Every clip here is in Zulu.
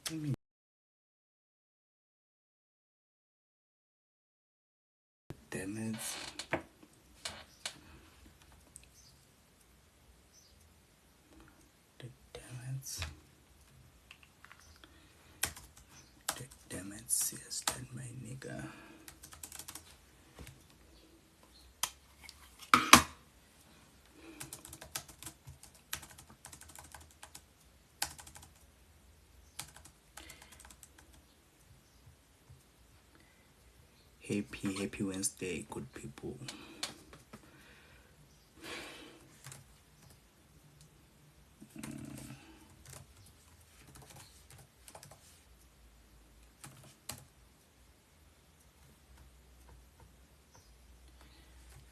Damn it. Damn it, yes, that my nigga. Happy Wednesday, good people.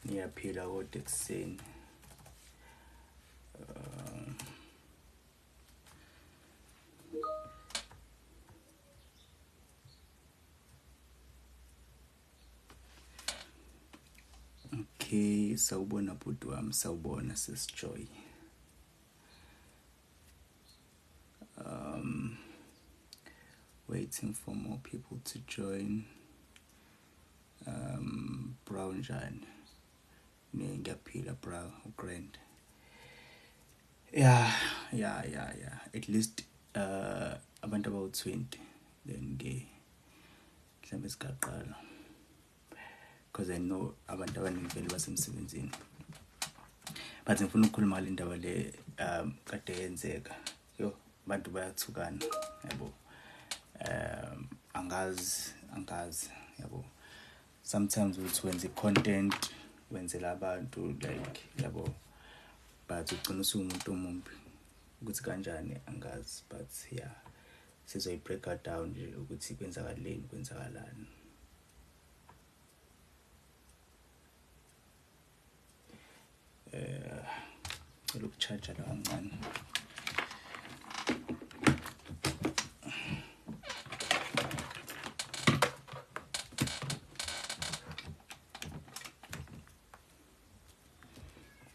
Ngiyaphila kodwa ekuseni. Okay, sawubona bhuti wami, sawubona sis Joy. Waiting for more people to join. Brown njani? Ngiyaphila bro, grand. Yeah. At least abantu abawu-20 then mhlambe sigaqala. Because I know abantu abaningi vele basemsebenzini. But ngifuna ukukhuluma ngale ndaba le kade yenzeka. Yo, abantu bayathukana, yabo. Angazi, yabo. Sometimes uthi wenza content wenzela abantu like yabo, but ugcina usumuntu omumbi ukuthi kanjani angazi, but yeah sizoyi break down nje ukuthi kwenzakalani. Look charger la kancane.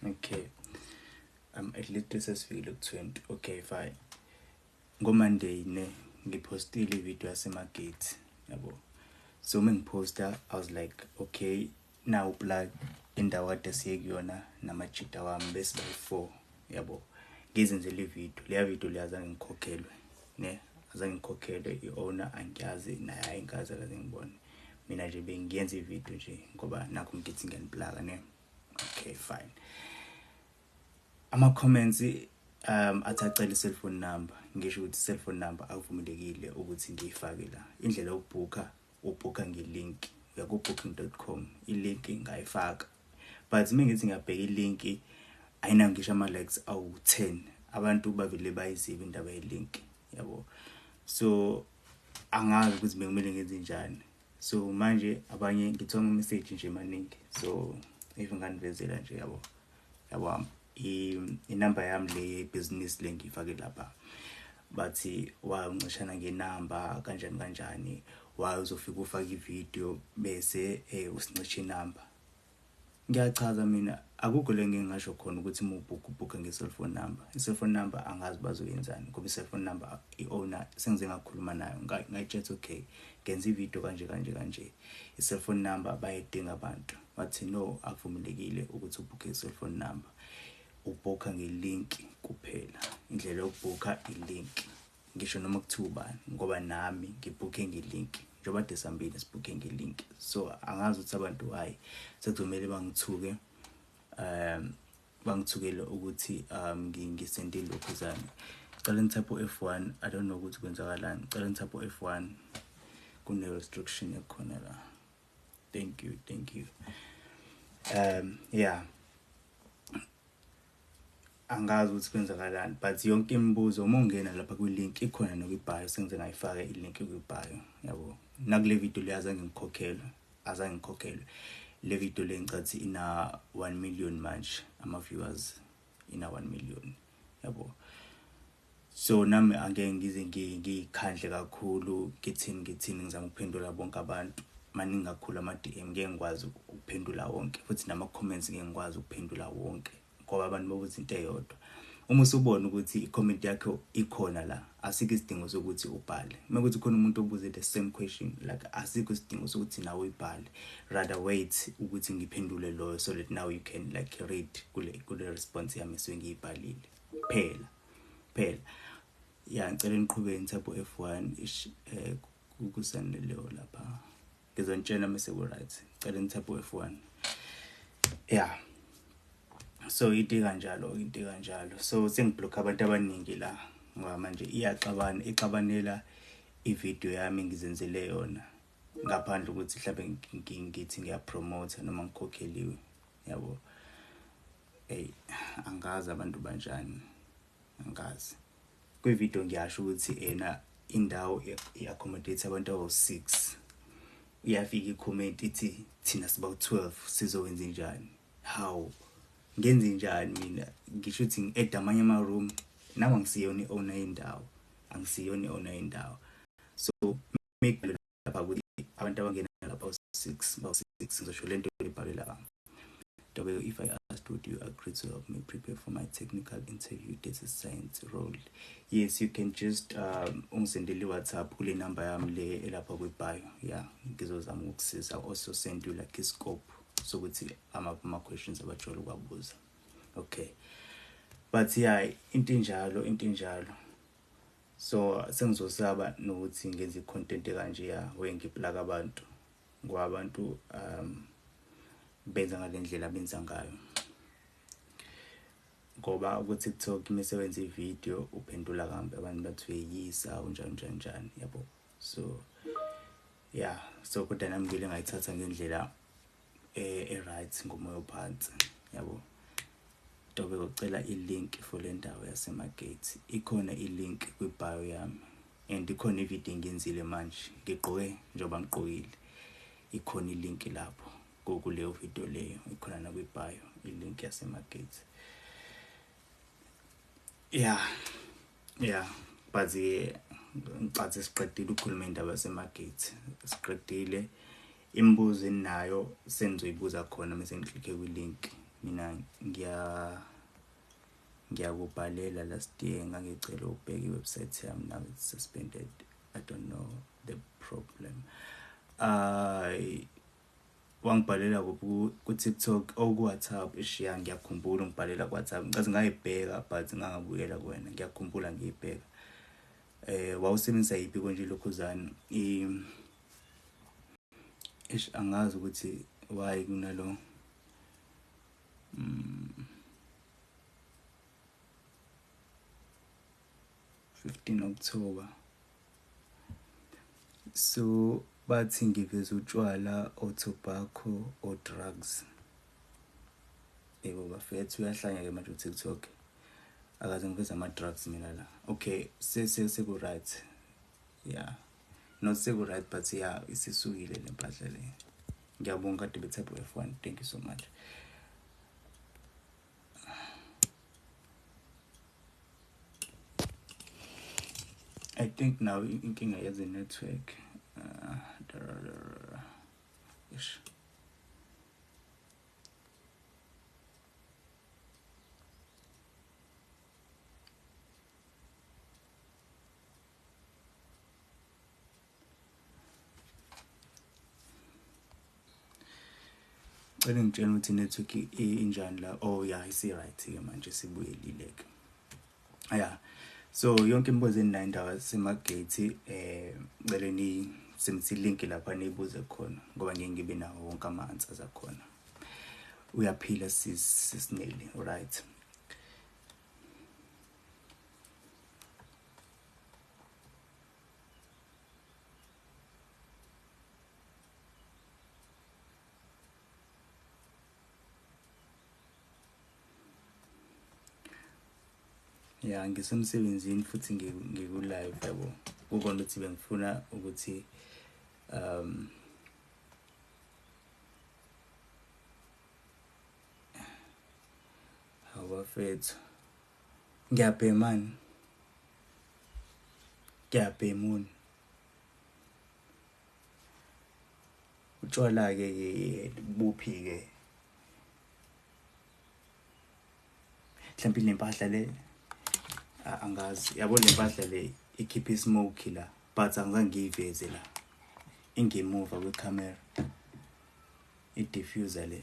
Okay, at least this is feel 20. Okay, fine. Monday ngipostile video yasemagate, yabo. So mengiposta I was like, okay, now plug indawo kade siye kuyona namajita wami bese bayi4, yabo. Ngizenzele video, leya video leyazange ngikhokhelwe, azange ngikhokhelwe, i-owner angiyazi naye ayingazi akaze ngibone. Mina nje bengiyenza ivideo nje ngoba nakho ngithi ngiyanplaga, Okay, fine. Ama comments athacela cellphone number, ngisho ukuthi cellphone number akuvumelekile ukuthi ngiyifake la. Indlela ubooka ngelink, uya ku booking.com, ilink ngayifaka. But ngithi ngiyabheka ilink ayina ngisho ama likes awu10. Abantu bavele bayiziba indaba yelink, yabo. So angazi ukuthi bekumele ngenze njani. So manje abanye ngithola message nje maningi. So if nganivezela nje, yabo inamba yami le business le ngifake lapha, bathi wangishana ngenamba kanjani uzofika ufaka ivideo bese usincisha inamba. Ngiyachaza mina akukho le ngingasho khona ukuthi ubooka nge-cellphone number. I-cellphone number angazi bazoyenzani ngoba i-cellphone number i-owner sengize ngakhuluma nayo ngayitshela okay ngenza ivideo kanje. I-cellphone number bayidinga abantu, bathi no akuvumelekile ukuthi ubooke i-cellphone number, ubooka ngelink kuphela. Indlela yokubooka ilink, ngisho noma kuthiwa ngoba nami ngibooke ngelink njengoba desambile sibooke ngelink. So angazi ukuthi abantu hayi sekuzomela bangithukele ukuthi ngisendile lokhu zami. Cela ngithapo F1, I don't know ukuthi kwenzakalani. Cela ngithapo F1 kune restriction ekhona la. Thank you. Yeah, angazi ukuthi kwenzakalani, but yonke imibuzo uma ungena lapha kwi-link ikhona nokwi-bio, sengize ngayifaka i-link kwi-bio, yabo. Nakule video le azange ngikhokhelwe. Le video le ngicathi ina 1 million manje, ama viewers ina 1 million, yabo. So nami angeke ngize ngikhandle kakhulu ngithini ngizama ukuphendula bonke abantu. Maningi kakhulu ama DM ngeke ngikwazi ukuphendula wonke, futhi nama comments ngeke ngikwazi ukuphendula wonke ngoba abantu babuza into eyodwa uma usubona ukuthi i-comment yakho ikhona la, asikho isidingo sokuthi ubhale. Mekuthi khona umuntu obuze the same question, like asikho isidingo sokuthi nawe uyibhale, rather wait ukuthi ngiphendule loyo, so that now you can like read kule response yami esuke ngiyibhalile phela. Yeah, ngicela niqhubeke nithapho F1 kusaneleyo lapha. Ngizonitshela mase ku right. Ngicela nithapho F1. Yeah. So into kanjalo. So sengiblock abantu abaningi la ngoba manje ixabanela i-video yami ngizenzele yona ngaphandle ukuthi mhlawumbe ngithi ngiyapromote noma ngikhokheliwe, yabo. Angazi abantu banjani, angazi. Kwi-video ngiyasho ukuthi indawo i-accommodate abantu abawu-6. Uyafika i-comment ithi thina sibawu-12 sizowenza njani? How? Ngenze njani mina? Ngisho ukuthi ngi-add amanye ama-room, nama ngisiyona i-owner yendawo. So make lapha ukuthi abantu abangena lapha bawu-6 ngizosho lento ebhalela bami. If I asked, would you agree to help me prepare for my technical interview data science role? Yes, you can just ungisendele WhatsApp kule number yami le elapha kwi-bio. Yeah, ngizozama ukukusiza. I'll also send you like a scope sokuthi ama-questions abajwayele ukwabuza. Okay. But yeah, into injalo. So sengizosaba nokuthi ngenze i-content kanje ya wengiplaka abantu. Ngoba abantu benza ngalendlela benza ngayo. Ngoba ku-TikTok mesewenza i-video uphendula kambe abantu bathi uyeyisa unjani, yabo. So yeah, so kodwa nami ngile ngayithatha ngendlela right ngomoya ophansi, yabo. Dobe ucela i-link for le ndawo yaseMagate. Ikhona i-link kwi-bio yami and ikhona i-video ngiyenzile manje. Ngigqoke njengoba ngigqokile. Ikhona i-link lapho kuleyo video leyo, ikhona na kwi-bio i-link yaseMagate. Yeah, but ngicathe siqedile ukukhuluma indaba yaseMagate. Siqedile imibuzo eninayo senizoyibuza khona mase ngiklikhe kwi-link. Mina ngiyakubhalela last year ngangicela ubheka iwebsite yami, now it's suspended. I don't know the problem. Wangibhalela ku-TikTok ku-WhatsApp ishiya ngiyakhumbula ngibhalela ku-WhatsApp. Ngicathi ngayibheka but ngangabuyela kuwena. Ngiyakhumbula ngiyibheka. Wawusebenzisa yiphi konje lokhuzana angazi ukuthi why kunalo 15 October. So bathi ngiveza utshwala o tobacco o drugs. Yebo bafethu uyahlanya ke manje uTikTok. Akaze ngiveza ama drugs mina la. Okay, seku right. Yeah. Not seku right but yeah, isisukile le mpahla le. Ngiyabonga kade bethapho F1. Thank you so much. I think now inkinga yeze network. Yes. Cela ngitshela ukuthi network injani la. Oh yeah, isi right ke manje sibuyelile ke. Yeah. So yonke imibuzo eninayo indawo yaseMagate ngicela ni sengisi link lapha nibuze khona ngoba ngeke ngibe nawo wonke ama-answers akhona. Uyaphila sisineli, alright. Yeah, ngisemsebenzini futhi ngiku-live yabo. Ukubona ukuthi bengifuna ukuthi awafethu ngiyabhemani. Ngiyabhemuni. Utshwala ke buphi ke? Mhlawumbe lempahla le angazi yabo le mpahla le ikhipha ismoke la but angizange ngiyiveze la ingemuva kwecamera i-diffuser le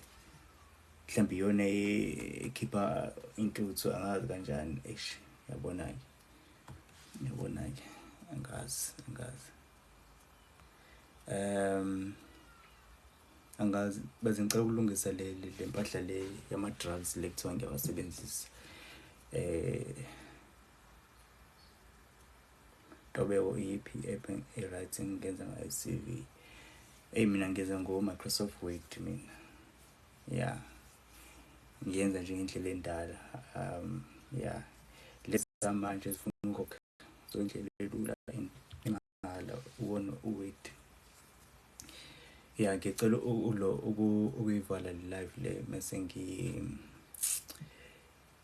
mhlawumbe iyona ekhipha intuthu angazi kanjani yabona-ke angazi angazi bese ngicela ukulungisa le mpahla le yama-drugs le kuthiwa ngiyawasebenzisa Tobeko iyiphi i-app e-right ngenza ngayo i-CV mina ngenza ngo-Microsoft Word mina yeah ngiyenza nje ngendlela endala yeah lesa manje sifuna ukukho so indlela elula ingala uwona uword yeah ngicela ukuyivala live le mase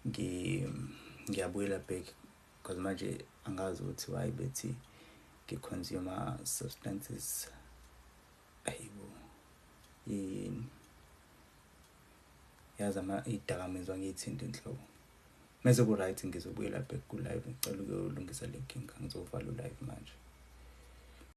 ngiyabuyela back because manje angazi ukuthi why bethi ngi-consumer substances ayibo yini yazi idakamizwa ngiyithinta inhloko mase ku right ngizobuyela back ku live ngicela ukuyolungisa le nkinga ngizovala live manje.